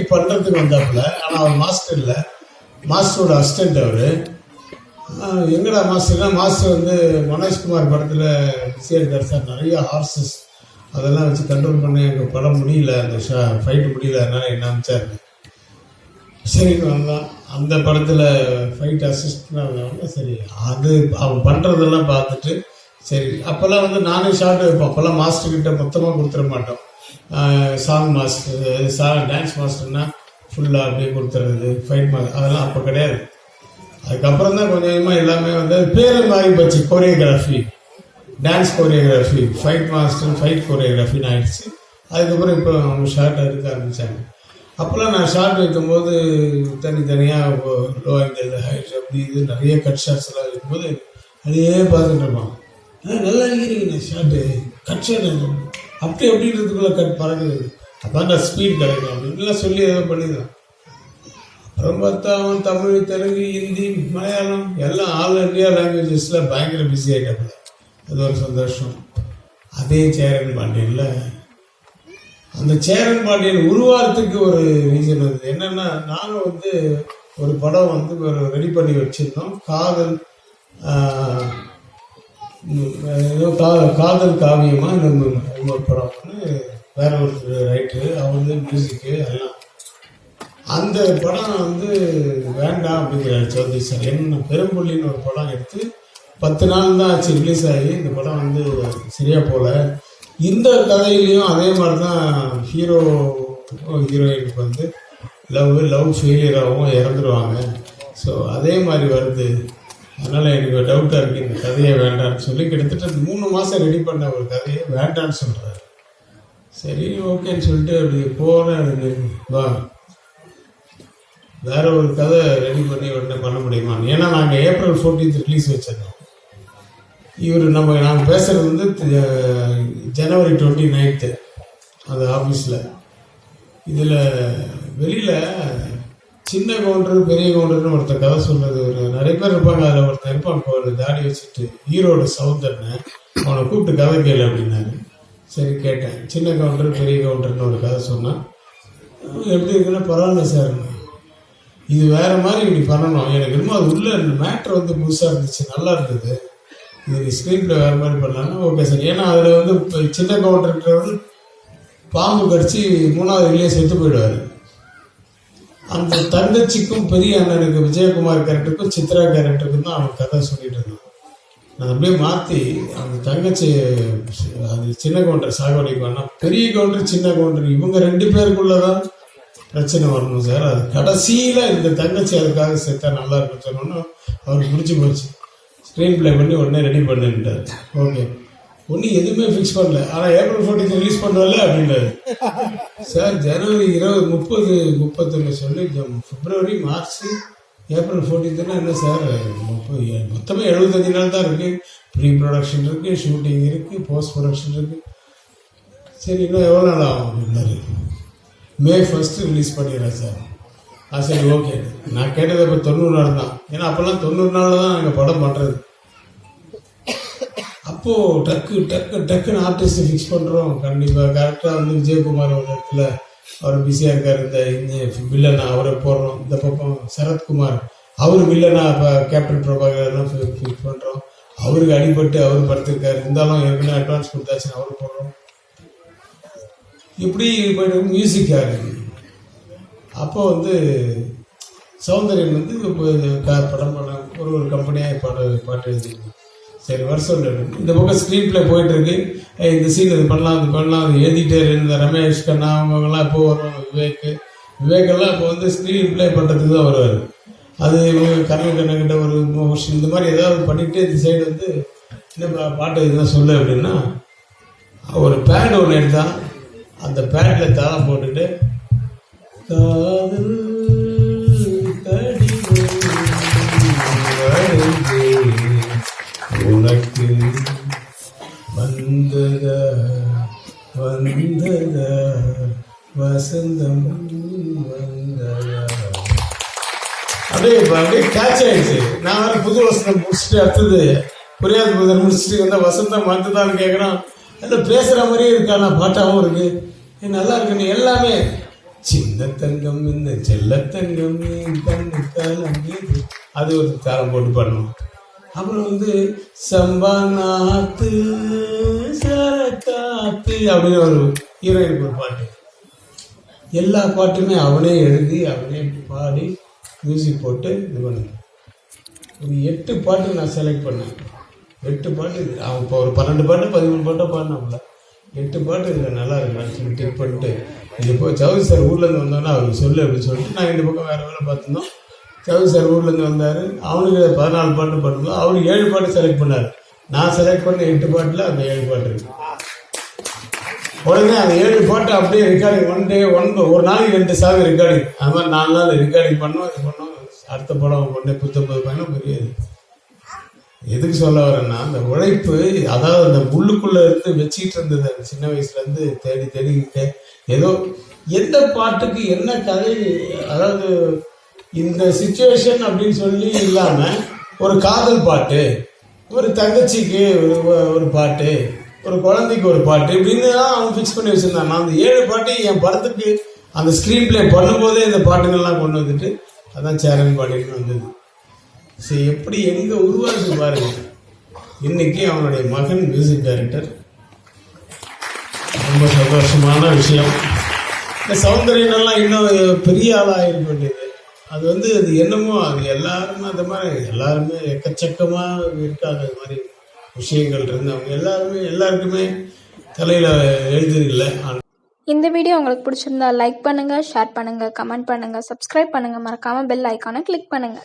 Fight பண்ணுறதுக்கு வந்தாப்புல. ஆனால் அவர் master இல்லை, மாஸ்டரோட அசிஸ்டண்ட் அவர். எங்கடா மாஸ்டர்னா, மாஸ்டர் வந்து மனோஜ்குமார் படத்தில் பிஸியாக இருக்கார் சார், நிறைய ஹார்சஸ் அதெல்லாம் வச்சு கண்ட்ரோல் பண்ண எங்கள் படம் முடியல, அந்த ஃபைட்டு முடியல, அதனால் என்ன அனுப்பிச்சார். சரின்னு வந்தான். அந்த படத்தில் ஃபைட் அசிஸ்டன்ட். சரி, அது அவன் பண்ணுறதெல்லாம் பார்த்துட்டு சரி. அப்போல்லாம் வந்து நானே ஷார்ட் வைப்போம். அப்போல்லாம் மாஸ்டர்கிட்ட மொத்தமாக கொடுத்துட மாட்டோம். சாங் மாஸ்டர், டான்ஸ் மாஸ்டர்னால் ஃபுல்லாக அப்படியே கொடுத்துறது, ஃபைட் மாஸ்டர் அதெல்லாம் அப்போ கிடையாது. அதுக்கப்புறம் தான் கொஞ்சம் கொஞ்சமாக எல்லாமே வந்து பேர் மாறி போச்சு. Choreography, dance choreography, fight master, fight கோரியோகிராஃபின்னு ஆயிடுச்சு. அதுக்கப்புறம் இப்போ அவங்க ஷார்ட்டாக இருக்க ஆரம்பித்தாங்க. அப்போல்லாம் நான் ஷார்ட் வைக்கும்போது தனித்தனியாக லோ ஆங்கிள், ஹைட், அப்படி இது நிறைய கட் ஷார்ட்ஸ் எல்லாம் இருக்கும்போது அதையே பார்த்துட்டு இருப்பான். நல்லா இருக்கிறீங்க ஷார்ட்டு, கட் ஷார்ட் அப்படி அப்படின்றதுக்குள்ளே கட் பறக்குது, அப்போ நான் ஸ்பீட் கிடைக்கும் அப்படின்லாம் சொல்லி ஏதோ பண்ணிடுறான். அப்புறம் பார்த்தா அவன் தமிழ், தெலுங்கு, ஹிந்தி, மலையாளம் எல்லாம் ஆல் இண்டியா லாங்குவேஜஸில் பயங்கர பிஸி ஆகிட்டாப்புல. அது ஒரு சந்தோஷம். அதே சேரன் பாண்டியனில் அந்த சேரன் பாண்டியன் உருவாகிறதுக்கு ஒரு ரீசன் இருந்தது. என்னென்னா, நானும் வந்து ஒரு படம் வந்து ஒரு ரெடி பண்ணி வச்சுருந்தோம். காதல் காவியமா இன்னொரு படம் வந்து வேற ஒரு ரைட்டரு, அவர் வந்து மியூசிக்கு எல்லாம். அந்த படம் வந்து வேண்டாம் அப்படிங்கிறாரு சௌத்ரி சார். என்ன பெரும்புள்ளின்னு ஒரு படம் எடுத்து 10 நாள் தான் ஆச்சு ரிலீஸ் ஆகி. இந்த படம் வந்து சரியா போல. இந்த கதையிலையும் அதே மாதிரி தான் ஹீரோ ஹீரோயினுக்கு வந்து லவ் ஃபெயிலியராகவும் இறந்துருவாங்க. ஸோ அதே மாதிரி வருது. அதனால் எனக்கு டவுட்டாக இருக்குது, இந்த கதையை வேண்டான்னு சொல்லி கிட்டத்தட்ட 3 மாதம் ரெடி பண்ண ஒரு கதையை வேண்டான்னு சொல்கிறாரு. சரி, ஓகேன்னு சொல்லிட்டு அப்படி போகிறேன். வா, வேற ஒரு கதை ரெடி பண்ணி உடனே பண்ண முடியுமா? ஏன்னா நாங்கள் April 14 ரிலீஸ் வச்சிருந்தோம். நாங்கள் பேசுகிறது வந்து January 29 அந்த ஆஃபீஸில். இதில் வெளியில் சின்ன கவுண்டர் பெரிய கவுண்டர்னு ஒருத்தர் கதை சொல்கிறது நிறைய பேர் இருப்பாங்க. அதில் ஒருத்தர் இருப்பான், ஒரு தாடி வச்சுட்டு, ஈரோடு சவுந்தர்னு, அவனை கூப்பிட்டு கதை கேளு அப்படின்னாரு. சரி, கேட்டேன். சின்ன கவுண்டர் பெரிய கவுண்டர்னு ஒரு கதை சொன்னான். எப்படி இருக்குன்னா, பரவாயில்ல சார், இது வேறு மாதிரி இப்படி பண்ணணும், எனக்கு இன்னும் அது உள்ள மேட்ரு வந்து புதுசாக இருந்துச்சு, நல்லா இருந்தது, இது ஸ்க்ரீனில் வேறு மாதிரி பண்ணலான்னா ஓகே சார். ஏன்னா அதில் வந்து சின்ன கவுண்டர்ன்றவர் பாம்பு கடிச்சு 3வது வெளியே செத்து போயிடுவார். அந்த தங்கச்சிக்கும் பெரிய அண்ணனுக்கு விஜயகுமார் கேரக்டருக்கும் சித்ரா கேரக்டருக்கும் தான் அவன் கதை சொல்லிட்டு இருந்தான். நான் அப்படியே மாற்றி அந்த தங்கச்சி அது சின்ன கவுண்டர் சாகுபடிக்குவானா, பெரிய கவுண்டர் சின்ன கவுண்டர் இவங்க 2 பேருக்குள்ளதான் பிரச்சனை வரணும் சார். அது கடைசியில் இந்த தங்கச்சி அதுக்காக செத்தா நல்லா இருக்குன்னு சொன்னோன்னா அவருக்கு பிடிச்சி போச்சு. ஸ்க்ரீன் பிளே பண்ணி உடனே ரெடி பண்ணிட்டார். ஓகே, ஒன்றும் எதுவுமே ஃபிக்ஸ் பண்ணல. ஆனால் April 14 ரிலீஸ் பண்ணுவல அப்படின்றாரு சார். January 20, 30, 31 சொல்லி February, March, April 14 என்ன சார்? மொத்தமே 75 நாள் தான் இருக்குது. ப்ரீ ப்ரொடக்ஷன் இருக்குது, ஷூட்டிங் இருக்குது, போஸ்ட் ப்ரொடக்ஷன் இருக்குது. சரி, இன்னும் எவ்வளோ நாள் ஆகும் அப்படின்னாரு. May 1 ரிலீஸ் பண்ணிடுறேன் சார். சரி, ஓகே. நான் கேட்டது இப்போ 90 நாள் தான். ஏன்னா அப்போல்லாம் 90 நாள் தான் நாங்கள் படம் பண்ணுறது. அப்போது டக்குன்னு ஆர்டிஸ்ட் ஃபிக்ஸ் பண்ணுறோம். கண்டிப்பாக கரெக்டாக வந்து விஜயகுமார் ஒரு இடத்துல அவர் பிஸியாக இருக்கார். இந்த வில்லனா அவரை போடுறோம். இந்த பக்கம் சரத்குமார் அவர் வில்லனா இப்போ கேப்டன் பிரபாகர்லாம் ஃபிக்ஸ் பண்ணுறோம். அவருக்கு அடிபட்டு அவர் படுத்திருக்காரு. இருந்தாலும் ஏற்கனவே அட்வான்ஸ் கொடுத்தாச்சுன்னு அவர் போடுறோம். இப்படி போய்ட்டு மியூசிக்காக இருக்குது. அப்போ வந்து சௌந்தர்யன் வந்து படம் பண்ண ஒரு கம்பெனியாக பாட்டு எழுதிருக்கு. சரி, வருஷம் இந்த பக்கம் ஸ்க்ரீன் பிளே போயிட்டுருக்கு. இந்த சீன் இது பண்ணலாம், இது பண்ணலாம், அது எழுதிட்டே இருந்த ரமேஷ் கண்ணா அவங்கெல்லாம் இப்போ வரும். விவேக்கெல்லாம் இப்போ வந்து ஸ்க்ரீன் பிளே பண்ணுறதுக்கு தான் வருவார். அது கண்ணகிட்ட ஒரு மோஷன் இந்த மாதிரி ஏதாவது பண்ணிவிட்டு இந்த சைடு வந்து என்ன பாட்டு இதுதான் சொல்லு அப்படின்னா, ஒரு பேட் ஒன்று எடுத்தான். அந்த பேட்டில் தாளம் போட்டுட்டு காதல் உனக்கு வந்ததா வசந்தம் வந்ததா அப்படியே கேட்ச் ஆயிடுச்சு. நான் வேற புது வசந்தம் முடிச்சுட்டு அடுத்தது புரியாத புதன் முடிச்சுட்டு வந்தால் வசந்தம் வந்துதான்னு கேட்குறான். எல்லாம் பேசுகிற மாதிரியே இருக்கா, நான் பாட்டாகவும் இருக்கு, நல்லா இருக்குன்னு எல்லாமே சின்ன தங்கம் இந்த செல்ல தங்கம் என் கண்ணு கலங்கியது. அது ஒரு தாளம் போட்டு பாடணும். அப்புறம் வந்து சம்பா நாத்து சரக்காத்து அப்படின்னு ஒரு ஹீரோயினுக்கு ஒரு பாட்டு. எல்லா பாட்டுமே அவனே எழுதி அவனே பாடி மியூசிக் போட்டு இது பண்ணு. ஒரு 8 பாட்டு நான் செலக்ட் பண்ணேன். 8 பாட்டு அவன் இப்போ ஒரு 12 பாட்டு 13 பாட்டோ பாடினாப்புல. 8 பாட்டு இதில் நல்லா இருக்குன்னு சொல்லி டிக் பண்ணிட்டு இது இப்போ சவுதி சார் ஊர்லேருந்து வந்தோன்னா அவருக்கு சொல்லு அப்படின்னு சொல்லிட்டு நான் இந்த பக்கம் வேறு வேலை பார்த்துருந்தோம். சவுதி சார் ஊர்லேருந்து வந்தார். அவனுக்கு 14 பாட்டு பாட்டுருந்தோம். அவருக்கு 7 பாட்டு செலக்ட் பண்ணார். நான் செலக்ட் பண்ண 8 பாட்டில் அந்த 7 பாட்டு இருக்கு. உடனே அந்த 7 பாட்டு அப்படியே ரெக்கார்டிங் ஒரு நாளைக்கு 2 சாங் ரெக்கார்டிங். அது மாதிரி 4 நாள் ரெக்கார்டிங் பண்ணோம். இது பண்ணோம். அடுத்த படம் கொண்டே 19 பயணம் பெரியது. எதுக்கு சொல்ல வரேன்னா அந்த உழைப்பு, அதாவது அந்த உள்ளுக்குள்ளே இருந்து வச்சுக்கிட்டு இருந்தது அந்த சின்ன வயசுலேருந்து தேடி தேடிக்கிட்டே ஏதோ எந்த பாட்டுக்கு என்ன கதை, அதாவது இந்த சிச்சுவேஷன் அப்படின்னு சொல்லி இல்லாமல் ஒரு காதல் பாட்டு, ஒரு தங்கச்சிக்கு ஒரு பாட்டு, ஒரு குழந்தைக்கு ஒரு பாட்டு இப்படின்னு தான் அவன் ஃபிக்ஸ் பண்ணி வச்சுருந்தான். நான் அந்த 7 பாட்டு என் படத்துக்கு அந்த ஸ்க்ரீன் பிளே பண்ணும்போதே இந்த பாட்டுங்கள்லாம் கொண்டு வந்துட்டு அதான் சேரன் பாட்டுன்னு வந்தது. சரி, எப்படி எங்கே உருவாக்கு பாருங்க. இன்னைக்கு அவனுடைய மகன் மியூசிக் டைரக்டர். ரொம்ப சந்தோஷமான விஷயம். இந்த சௌந்தர்யனெல்லாம் இன்னும் பெரிய ஆளாக இருக்க வேண்டியது. அது வந்து அது என்னமோ அது எல்லாருமே அந்த மாதிரி எல்லாருமே எக்கச்சக்கமாக இருக்காது. அது மாதிரி விஷயங்கள் இருந்து அவங்க எல்லாருக்குமே தலையில் எழுதுதில்லை. இந்த வீடியோ உங்களுக்கு பிடிச்சிருந்தா லைக் பண்ணுங்க, ஷேர் பண்ணுங்க, கமெண்ட் பண்ணுங்க, சப்ஸ்கிரைப் பண்ணுங்க, மறக்காம பெல் ஐக்கானை கிளிக் பண்ணுங்க.